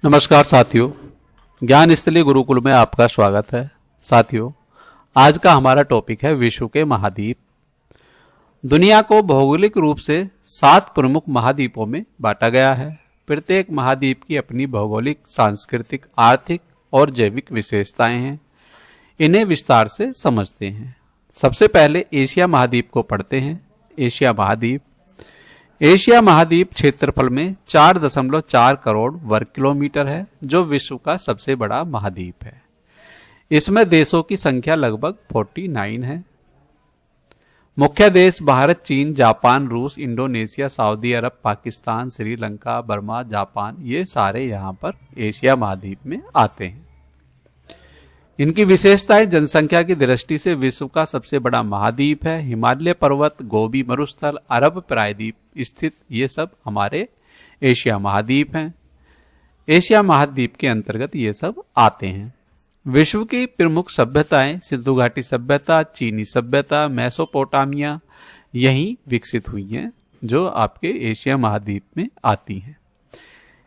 नमस्कार साथियों, ज्ञान स्थली गुरुकुल में आपका स्वागत है। साथियों, आज का हमारा टॉपिक है विश्व के महाद्वीप। दुनिया को भौगोलिक रूप से 7 प्रमुख महाद्वीपों में बांटा गया है। प्रत्येक महाद्वीप की अपनी भौगोलिक, सांस्कृतिक, आर्थिक और जैविक विशेषताएं हैं। इन्हें विस्तार से समझते हैं। सबसे पहले एशिया महाद्वीप को पढ़ते हैं। एशिया महाद्वीप क्षेत्रफल में 4.4 करोड़ वर्ग किलोमीटर है, जो विश्व का सबसे बड़ा महाद्वीप है। इसमें देशों की संख्या लगभग 49 है। मुख्य देश भारत, चीन, जापान, रूस, इंडोनेशिया, सऊदी अरब, पाकिस्तान, श्रीलंका, बर्मा, जापान, ये सारे यहाँ पर एशिया महाद्वीप में आते हैं। इनकी विशेषताएं जनसंख्या की दृष्टि से विश्व का सबसे बड़ा महाद्वीप है। हिमालय पर्वत, गोबी मरुस्थल, अरब प्रायद्वीप स्थित ये सब हमारे एशिया महाद्वीप हैं। एशिया महाद्वीप के अंतर्गत ये सब आते हैं। विश्व की प्रमुख सभ्यताएं सिंधु घाटी सभ्यता, चीनी सभ्यता, मेसोपोटामिया यहीं विकसित हुई हैं, जो आपके एशिया महाद्वीप में आती हैं।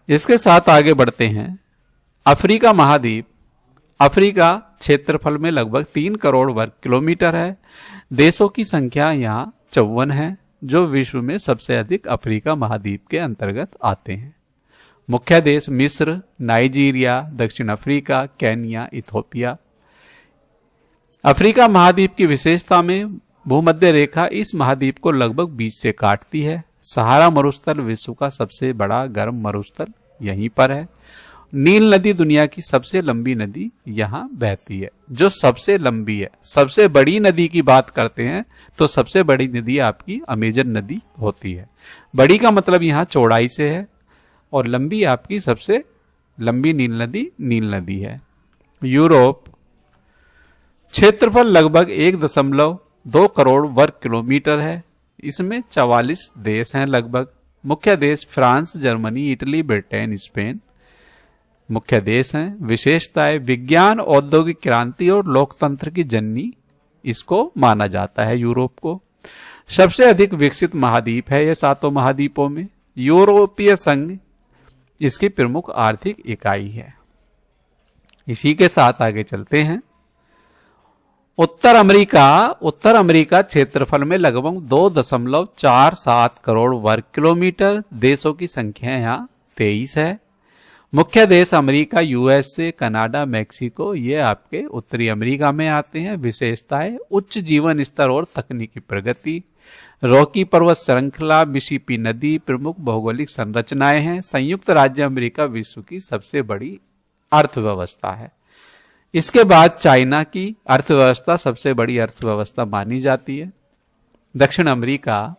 इसके साथ आगे बढ़ते हैं। अफ्रीका महाद्वीप। अफ्रीका क्षेत्रफल में लगभग 3 करोड़ वर्ग किलोमीटर है। देशों की संख्या यहाँ 54 है, जो विश्व में सबसे अधिक अफ्रीका महाद्वीप के अंतर्गत आते हैं। मुख्य देश मिस्र, नाइजीरिया, दक्षिण अफ्रीका, केन्या, इथोपिया। अफ्रीका महाद्वीप की विशेषता में भूमध्य रेखा इस महाद्वीप को लगभग बीच से काटती है। सहारा मरुस्थल विश्व का सबसे बड़ा गर्म मरुस्थल यहीं पर है। नील नदी दुनिया की सबसे लंबी नदी यहाँ बहती है, जो सबसे लंबी है। सबसे बड़ी नदी की बात करते हैं तो सबसे बड़ी नदी आपकी अमेजन नदी होती है। बड़ी का मतलब यहाँ चौड़ाई से है, और लंबी आपकी सबसे लंबी नील नदी है। यूरोप। क्षेत्रफल लगभग 1.2 करोड़ वर्ग किलोमीटर है। इसमें 44 देश हैं लगभग। मुख्य देश France, Germany, Italy, Britain, Spain मुख्य देश हैं। विशेषताएं विज्ञान, औद्योगिक क्रांति और लोकतंत्र की जननी इसको माना जाता है यूरोप को। सबसे अधिक विकसित महाद्वीप है ये 7 महाद्वीपों में। यूरोपीय संघ इसकी प्रमुख आर्थिक इकाई है। इसी के साथ आगे चलते हैं। उत्तर अमेरिका क्षेत्रफल में लगभग 2.47 करोड़ वर्ग किलोमीटर। देशों की संख्या यहाँ 23 है। मुख्य देश अमेरिका, यूएसए, कनाडा, मैक्सिको ये आपके उत्तरी अमेरिका में आते हैं। विशेषताएं उच्च जीवन स्तर और तकनीकी प्रगति। रॉकी पर्वत श्रृंखला, मिसिसिपी नदी प्रमुख भौगोलिक संरचनाएं हैं। संयुक्त राज्य अमेरिका विश्व की सबसे बड़ी अर्थव्यवस्था है। इसके बाद चाइना की अर्थव्यवस्था सबसे बड़ी अर्थव्यवस्था मानी जाती है। दक्षिण अमेरिका।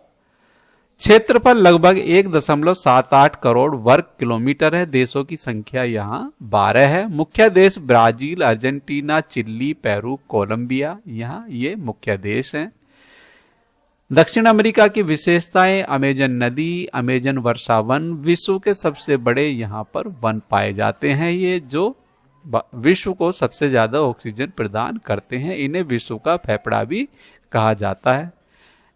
क्षेत्रफल लगभग 1.78 करोड़ वर्ग किलोमीटर है। देशों की संख्या यहाँ 12 है। मुख्य देश Brazil, Argentina, Chile, Peru, Colombia यहाँ ये मुख्य देश हैं। दक्षिण अमेरिका की विशेषताएं अमेजन नदी, अमेजन वर्षा वन विश्व के सबसे बड़े यहाँ पर वन पाए जाते हैं। ये जो विश्व को सबसे ज्यादा ऑक्सीजन प्रदान करते हैं। इन्हें विश्व का फेफड़ा भी कहा जाता है।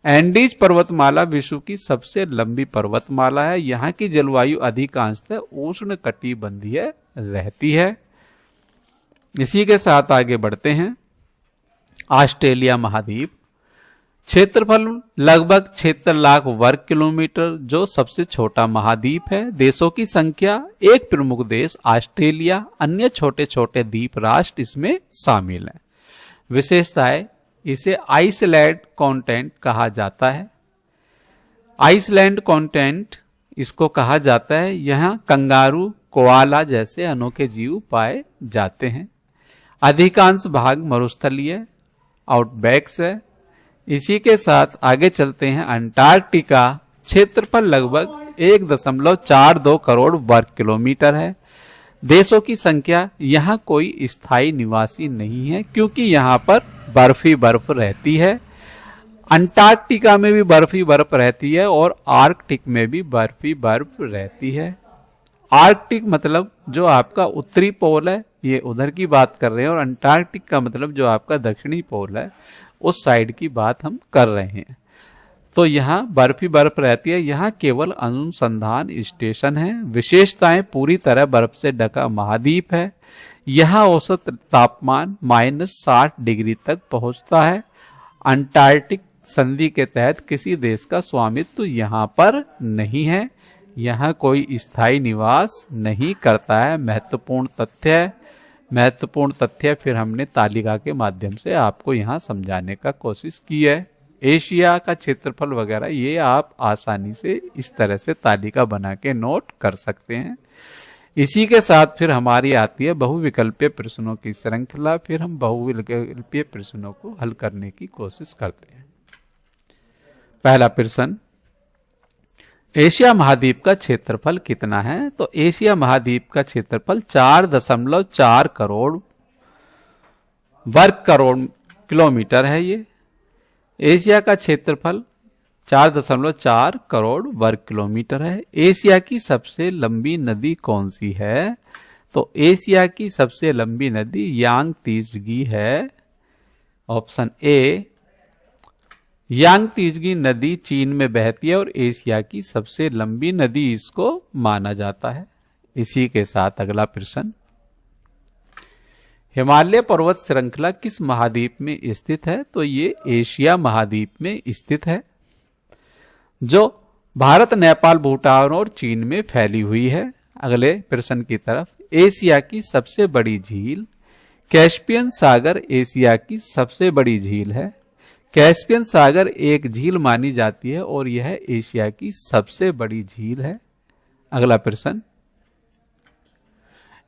एंडीज पर्वतमाला विश्व की सबसे लंबी पर्वतमाला है। यहाँ की जलवायु अधिकांशतः उष्ण कटिबंधीय रहती है। इसी के साथ आगे बढ़ते हैं। ऑस्ट्रेलिया महाद्वीप। क्षेत्रफल लगभग 76 लाख वर्ग किलोमीटर, जो सबसे छोटा महाद्वीप है। देशों की संख्या, एक प्रमुख देश ऑस्ट्रेलिया, अन्य छोटे छोटे द्वीप राष्ट्र इसमें शामिल हैं। विशेषताएं इसे आइसलैंड कॉन्टिनेंट कहा जाता है। आइसलैंड कॉन्टिनेंट इसको कहा जाता है। यहाँ कंगारू, कोआला जैसे अनोखे जीव पाए जाते हैं। अधिकांश भाग मरुस्थलीय आउटबैक्स है। इसी के साथ आगे चलते हैं। अंटार्कटिका। क्षेत्रफल लगभग 1.42 करोड़ वर्ग किलोमीटर है। देशों की संख्या, यहाँ कोई स्थायी निवासी नहीं है, क्योंकि यहाँ पर बर्फ ही बर्फ रहती है। अंटार्कटिका में भी बर्फ ही बर्फ रहती है, और आर्कटिक में भी बर्फ ही बर्फ रहती है। आर्कटिक मतलब जो आपका उत्तरी पोल है, ये उधर की बात कर रहे हैं, और अंटार्कटिक का मतलब जो आपका दक्षिणी पोल है, उस साइड की बात हम कर रहे हैं। तो यहाँ बर्फ ही बर्फ रहती है। यहाँ केवल अनुसंधान स्टेशन है। विशेषताएं, पूरी तरह बर्फ से ढका महाद्वीप है। यहाँ औसत तापमान -60 डिग्री तक पहुंचता है। अंटार्कटिक संधि के तहत किसी देश का स्वामित्व यहाँ पर नहीं है। यहाँ कोई स्थायी निवास नहीं करता है। महत्वपूर्ण तथ्य फिर हमने तालिका के माध्यम से आपको यहाँ समझाने का कोशिश की है। एशिया का क्षेत्रफल वगैरह ये आप आसानी से इस तरह से तालिका बना के नोट कर सकते हैं। इसी के साथ फिर हमारी आती है बहुविकल्पीय प्रश्नों की श्रृंखला। फिर हम बहुविकल्पीय प्रश्नों को हल करने की कोशिश करते हैं। पहला प्रश्न, एशिया महाद्वीप का क्षेत्रफल कितना है? तो एशिया महाद्वीप का क्षेत्रफल 4.4 करोड़ वर्ग किलोमीटर है। ये एशिया का क्षेत्रफल 4.4 करोड़ वर्ग किलोमीटर है। एशिया की सबसे लंबी नदी कौन सी है? तो एशिया की सबसे लंबी नदी यांगत्से है। Option A. यांगत्से नदी चीन में बहती है और एशिया की सबसे लंबी नदी इसको माना जाता है। इसी के साथ अगला प्रश्न, हिमालय पर्वत श्रृंखला किस महाद्वीप में स्थित है? तो ये एशिया महाद्वीप में स्थित है, जो भारत, नेपाल, भूटान और चीन में फैली हुई है। अगले प्रश्न की तरफ, एशिया की सबसे बड़ी झील? कैस्पियन सागर एशिया की सबसे बड़ी झील है। कैस्पियन सागर एक झील मानी जाती है और यह एशिया की सबसे बड़ी झील है। अगला प्रश्न,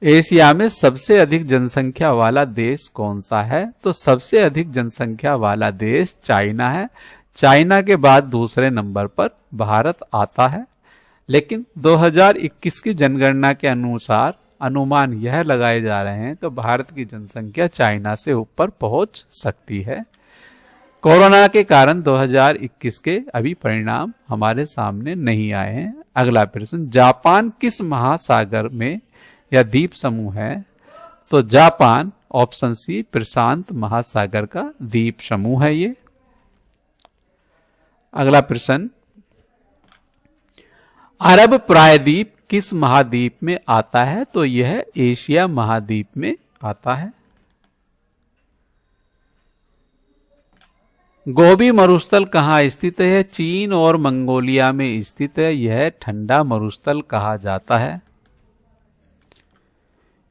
एशिया में सबसे अधिक जनसंख्या वाला देश कौन सा है? तो सबसे अधिक जनसंख्या वाला देश चाइना है। चाइना के बाद दूसरे नंबर पर भारत आता है। लेकिन 2021 की जनगणना के अनुसार अनुमान यह लगाए जा रहे हैं तो भारत की जनसंख्या चाइना से ऊपर पहुंच सकती है। कोरोना के कारण 2021 के अभी परिणाम हमारे सामने नहीं आए हैं। अगला प्रश्न, जापान किस महासागर में या द्वीप समूह है? तो जापान, ऑप्शन सी, प्रशांत महासागर का द्वीप समूह है ये। अगला प्रश्न, अरब प्रायद्वीप किस महाद्वीप में आता है? तो यह एशिया महाद्वीप में आता है। गोबी मरुस्थल कहाँ स्थित है? चीन और मंगोलिया में स्थित है। यह ठंडा मरुस्थल कहा जाता है।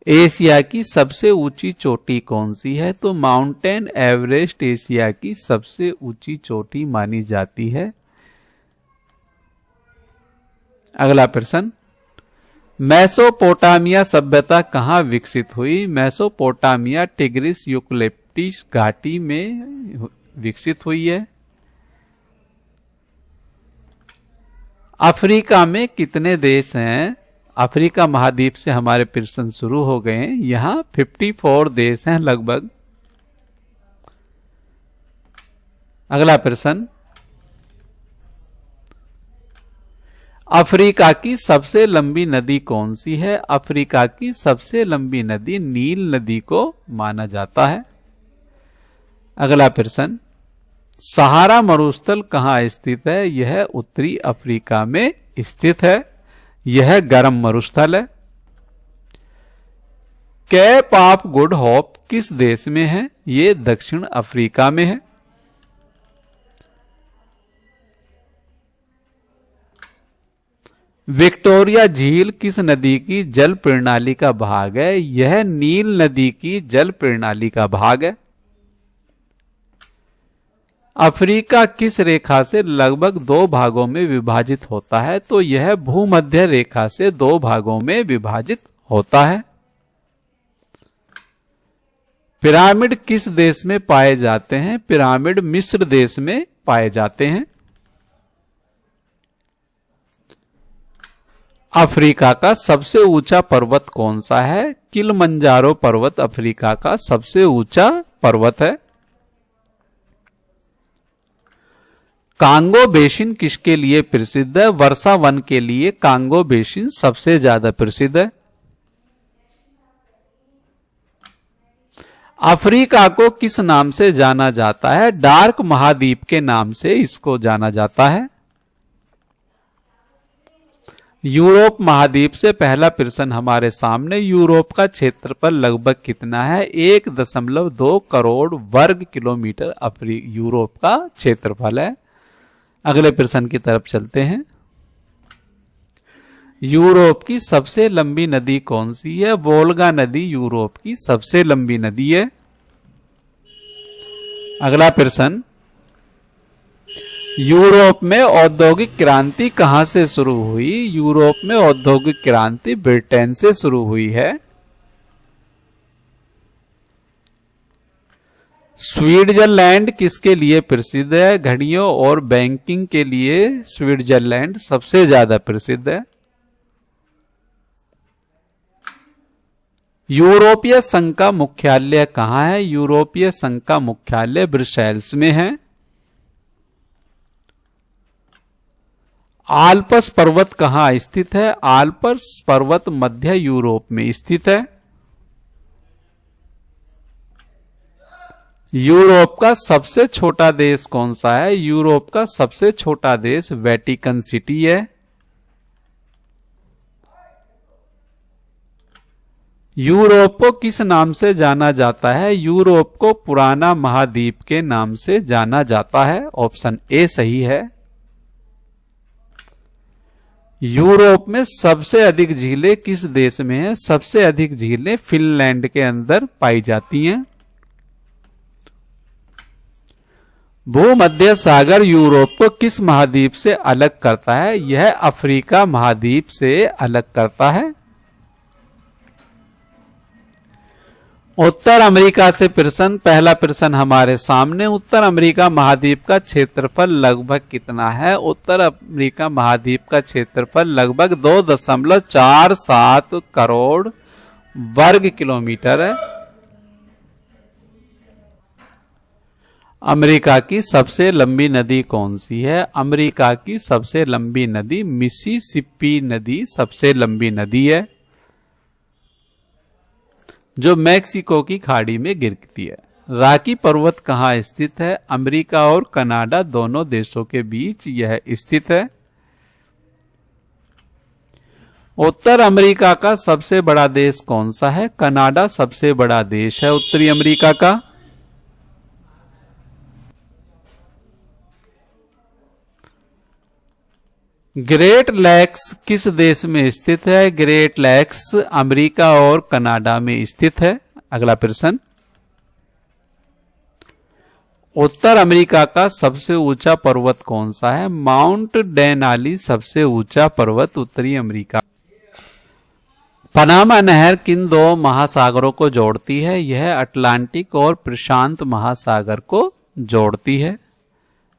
एशिया की सबसे ऊंची चोटी कौन सी है? तो माउंटेन एवरेस्ट एशिया की सबसे ऊंची चोटी मानी जाती है। अगला प्रश्न, मेसोपोटामिया सभ्यता कहाँ विकसित हुई? मेसोपोटामिया टिग्रिस यूक्लिप्टिस घाटी में विकसित हुई है। अफ्रीका में कितने देश हैं? अफ्रीका महाद्वीप से हमारे प्रश्न शुरू हो गए हैं। यहां 54 देश हैं लगभग। अगला प्रश्न, अफ्रीका की सबसे लंबी नदी कौन सी है? अफ्रीका की सबसे लंबी नदी नील नदी को माना जाता है। अगला प्रश्न, सहारा मरुस्थल कहाँ स्थित है? यह उत्तरी अफ्रीका में स्थित है। यह गर्म मरुस्थल है। कैप ऑफ गुड होप किस देश में है? ये दक्षिण अफ्रीका में है। विक्टोरिया झील किस नदी की जल प्रणाली का भाग है? यह नील नदी की जल प्रणाली का भाग है। अफ्रीका किस रेखा से लगभग 2 भागों में विभाजित होता है? तो यह भूमध्य रेखा से 2 भागों में विभाजित होता है। पिरामिड किस देश में पाए जाते हैं? पिरामिड मिस्र देश में पाए जाते हैं। अफ्रीका का सबसे ऊंचा पर्वत कौन सा है? किलिमंजारो पर्वत अफ्रीका का सबसे ऊंचा पर्वत है। कांगो बेसिन किसके लिए प्रसिद्ध है? वर्षा वन के लिए कांगो बेसिन सबसे ज्यादा प्रसिद्ध है। अफ्रीका को किस नाम से जाना जाता है? डार्क महाद्वीप के नाम से इसको जाना जाता है। यूरोप महाद्वीप से पहला प्रश्न हमारे सामने। यूरोप का क्षेत्रफल लगभग कितना है? 1.2 करोड़ वर्ग किलोमीटर यूरोप का क्षेत्रफल है। अगले प्रश्न की तरफ चलते हैं। यूरोप की सबसे लंबी नदी कौन सी है? वोल्गा नदी यूरोप की सबसे लंबी नदी है। अगला प्रश्न, यूरोप में औद्योगिक क्रांति कहां से शुरू हुई? यूरोप में औद्योगिक क्रांति ब्रिटेन से शुरू हुई है। स्विट्जरलैंड किसके लिए प्रसिद्ध है? घड़ियों और बैंकिंग के लिए स्विट्जरलैंड सबसे ज्यादा प्रसिद्ध है। यूरोपीय संघ का मुख्यालय कहां है? यूरोपीय संघ का मुख्यालय ब्रसेल्स में है। आल्प्स पर्वत कहां स्थित है? आल्प्स पर्वत मध्य यूरोप में स्थित है। यूरोप का सबसे छोटा देश कौन सा है? यूरोप का सबसे छोटा देश वेटिकन सिटी है। यूरोप को किस नाम से जाना जाता है? यूरोप को पुराना महाद्वीप के नाम से जाना जाता है। ऑप्शन ए सही है। यूरोप में सबसे अधिक झीलें किस देश में है? सबसे अधिक झीलें फिनलैंड के अंदर पाई जाती हैं। भूमध्य सागर यूरोप को किस महाद्वीप से अलग करता है? यह अफ्रीका महाद्वीप से अलग करता है। उत्तर अमेरिका से प्रश्न। पहला प्रश्न हमारे सामने। उत्तर अमेरिका महाद्वीप का क्षेत्रफल लगभग कितना है? उत्तर अमेरिका महाद्वीप का क्षेत्रफल लगभग 2.47 करोड़ वर्ग किलोमीटर है। अमेरिका की सबसे लंबी नदी कौन सी है? अमेरिका की सबसे लंबी नदी मिसिसिपी नदी सबसे लंबी नदी है, जो मैक्सिको की खाड़ी में गिरती है। रॉकी पर्वत कहां स्थित है? अमेरिका और कनाडा दोनों देशों के बीच यह स्थित है। उत्तर अमेरिका का सबसे बड़ा देश कौन सा है? कनाडा सबसे बड़ा देश है उत्तरी अमेरिका का। ग्रेट लैक्स किस देश में स्थित है? ग्रेट लैक्स अमेरिका और कनाडा में स्थित है। अगला प्रश्न, उत्तर अमेरिका का सबसे ऊंचा पर्वत कौन सा है? माउंट डेनाली सबसे ऊंचा पर्वत उत्तरी अमेरिका। पनामा नहर किन दो महासागरों को जोड़ती है? यह अटलांटिक और प्रशांत महासागर को जोड़ती है।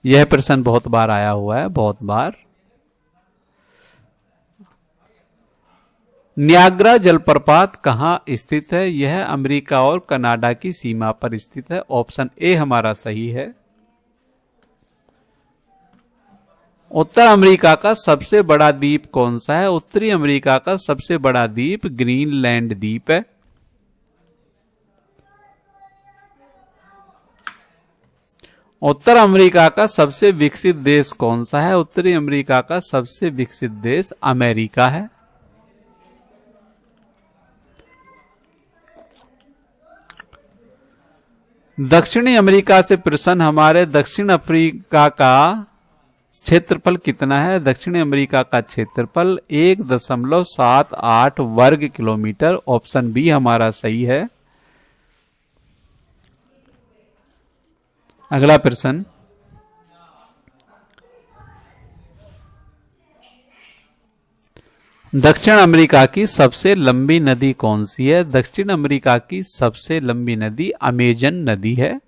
यह प्रश्न बहुत बार आया हुआ है, बहुत बार। नियाग्रा जलप्रपात कहां स्थित है? यह अमेरिका और कनाडा की सीमा पर स्थित है। ऑप्शन ए हमारा सही है। उत्तर अमेरिका का सबसे बड़ा द्वीप कौन सा है? उत्तरी अमेरिका का सबसे बड़ा द्वीप ग्रीनलैंड द्वीप है। उत्तर अमेरिका का सबसे विकसित देश कौन सा है? उत्तरी अमेरिका का सबसे विकसित देश अमेरिका है। दक्षिणी अमेरिका से प्रश्न हमारे। दक्षिण अफ्रीका का क्षेत्रफल कितना है? दक्षिणी अमेरिका का क्षेत्रफल 1.78 वर्ग किलोमीटर। ऑप्शन बी हमारा सही है। अगला प्रश्न, दक्षिण अमेरिका की सबसे लंबी नदी कौन सी है? दक्षिण अमेरिका की सबसे लंबी नदी अमेजन नदी है।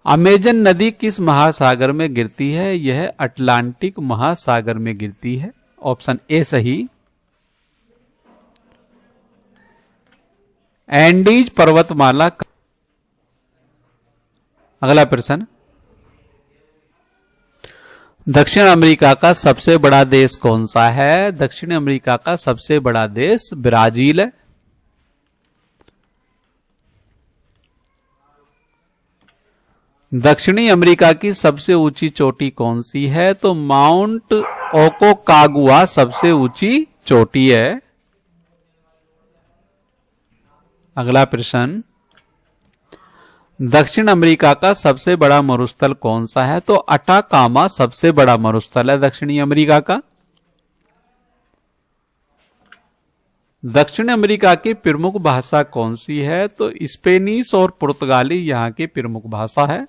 अमेजन नदी किस महासागर में गिरती है? यह अटलांटिक महासागर में गिरती है। ऑप्शन ए सही। एंडीज पर्वतमाला। अगला प्रश्न, दक्षिण अमेरिका का सबसे बड़ा देश कौन सा है? दक्षिण अमेरिका का सबसे बड़ा देश ब्राजील है। दक्षिणी अमेरिका की सबसे ऊंची चोटी कौन सी है? तो माउंट ओकोकागुआ सबसे ऊंची चोटी है। अगला प्रश्न, दक्षिण अमेरिका का सबसे बड़ा मरुस्थल कौन सा है? तो अटाकामा सबसे बड़ा मरुस्थल है दक्षिणी अमेरिका का। दक्षिण अमेरिका की प्रमुख भाषा कौन सी है? तो स्पेनिश और पुर्तगाली यहां की प्रमुख भाषा है।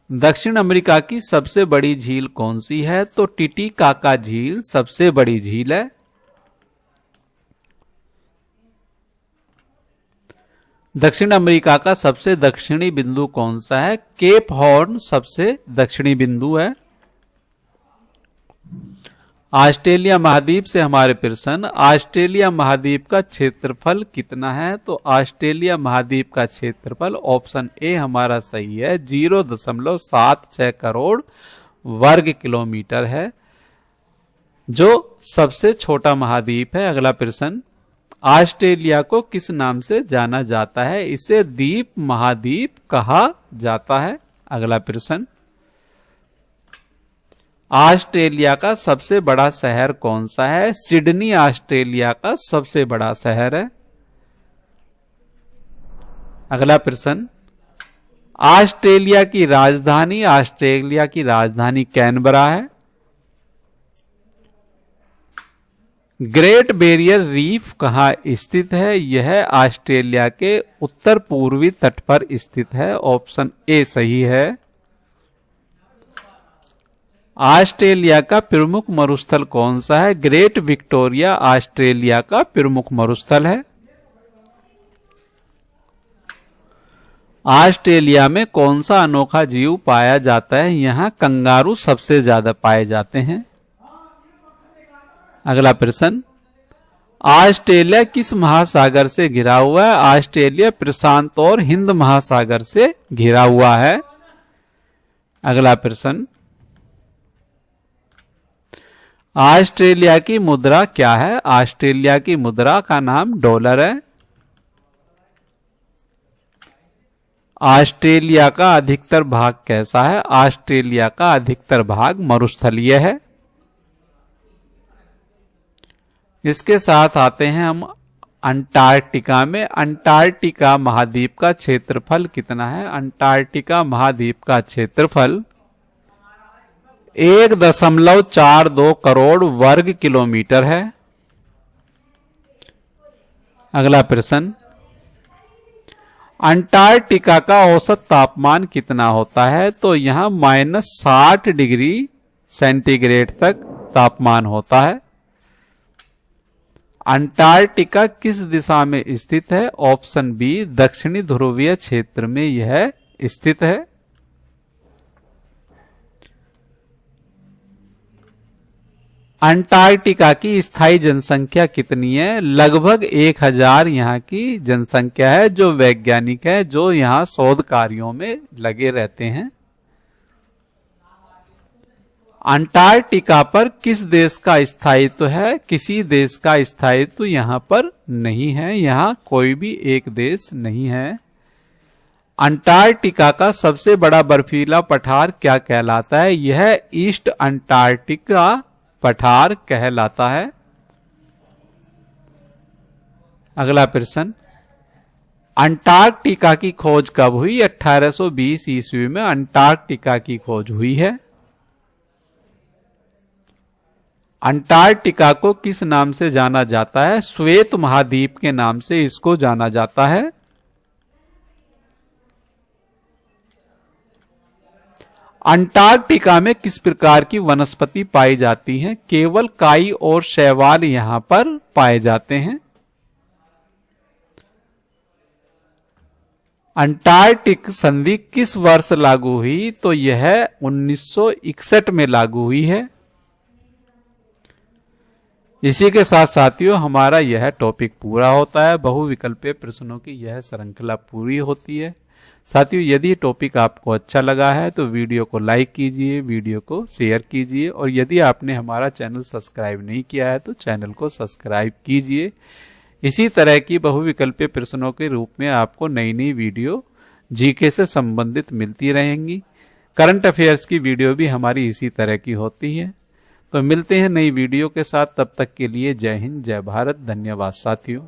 दक्षिण अमेरिका की सबसे बड़ी झील कौन सी है? तो टिटिकाका झील सबसे बड़ी झील है। दक्षिण अमेरिका का सबसे दक्षिणी बिंदु कौन सा है? केप हॉर्न सबसे दक्षिणी बिंदु है। ऑस्ट्रेलिया महाद्वीप से हमारे प्रश्न, ऑस्ट्रेलिया महाद्वीप का क्षेत्रफल कितना है? तो ऑस्ट्रेलिया महाद्वीप का क्षेत्रफल ऑप्शन ए हमारा सही है, 0.76 करोड़ वर्ग किलोमीटर है, जो सबसे छोटा महाद्वीप है। अगला प्रश्न, ऑस्ट्रेलिया को किस नाम से जाना जाता है? इसे द्वीप महाद्वीप कहा जाता है। अगला प्रश्न, ऑस्ट्रेलिया का सबसे बड़ा शहर कौन सा है? सिडनी ऑस्ट्रेलिया का सबसे बड़ा शहर है। अगला प्रश्न, ऑस्ट्रेलिया की राजधानी कैनबरा है। ग्रेट बैरियर रीफ कहाँ स्थित है? यह ऑस्ट्रेलिया के उत्तर पूर्वी तट पर स्थित है। ऑप्शन ए सही है। ऑस्ट्रेलिया का प्रमुख मरुस्थल कौन सा है? ग्रेट विक्टोरिया ऑस्ट्रेलिया का प्रमुख मरुस्थल है। ऑस्ट्रेलिया में कौन सा अनोखा जीव पाया जाता है? यहां कंगारू सबसे ज्यादा पाए जाते हैं। अगला प्रश्न, ऑस्ट्रेलिया किस महासागर से घिरा हुआ है? ऑस्ट्रेलिया प्रशांत और हिंद महासागर से घिरा हुआ है। अगला प्रश्न, ऑस्ट्रेलिया की मुद्रा क्या है? ऑस्ट्रेलिया की मुद्रा का नाम डॉलर है। ऑस्ट्रेलिया का अधिकतर भाग कैसा है? ऑस्ट्रेलिया का अधिकतर भाग मरुस्थलीय है। इसके साथ आते हैं हम अंटार्कटिका में। अंटार्कटिका महाद्वीप का क्षेत्रफल कितना है? अंटार्कटिका महाद्वीप का क्षेत्रफल 1.42 करोड़ वर्ग किलोमीटर है। अगला प्रश्न, अंटार्कटिका का औसत तापमान कितना होता है? तो यहां -60 डिग्री सेंटीग्रेड तक तापमान होता है। अंटार्कटिका किस दिशा में स्थित है? ऑप्शन बी दक्षिणी ध्रुवीय क्षेत्र में यह स्थित है। अंटार्कटिका की स्थायी जनसंख्या कितनी है? लगभग 1000 यहाँ की जनसंख्या है, जो वैज्ञानिक है जो यहाँ शोध कार्यों में लगे रहते हैं। अंटार्कटिका पर किस देश का स्थायित्व है? किसी देश का स्थायित्व यहाँ पर नहीं है, यहाँ कोई भी एक देश नहीं है। अंटार्कटिका का सबसे बड़ा बर्फीला पठार क्या कहलाता है? यह ईस्ट अंटार्कटिका पठार कहलाता है। अगला प्रश्न, अंटार्कटिका की खोज कब हुई? 1820 ईस्वी में अंटार्कटिका की खोज हुई है। अंटार्कटिका को किस नाम से जाना जाता है? श्वेत महाद्वीप के नाम से इसको जाना जाता है। अंटार्कटिका में किस प्रकार की वनस्पति पाई जाती हैं? केवल काई और शैवाल यहां पर पाए जाते हैं। अंटार्कटिक संधि किस वर्ष लागू हुई? तो यह 1961 में लागू हुई है। इसी के साथ साथियों हमारा यह टॉपिक पूरा होता है। बहुविकल्पीय प्रश्नों की यह श्रृंखला पूरी होती है। साथियों, यदि टॉपिक आपको अच्छा लगा है तो वीडियो को लाइक कीजिए, वीडियो को शेयर कीजिए, और यदि आपने हमारा चैनल सब्सक्राइब नहीं किया है तो चैनल को सब्सक्राइब कीजिए। इसी तरह की बहुविकल्पीय प्रश्नों के रूप में आपको नई नई वीडियो जीके से संबंधित मिलती रहेंगी। करंट अफेयर्स की वीडियो भी हमारी इसी तरह की होती है। तो मिलते हैं नई वीडियो के साथ, तब तक के लिए जय हिंद, जय भारत, धन्यवाद साथियों।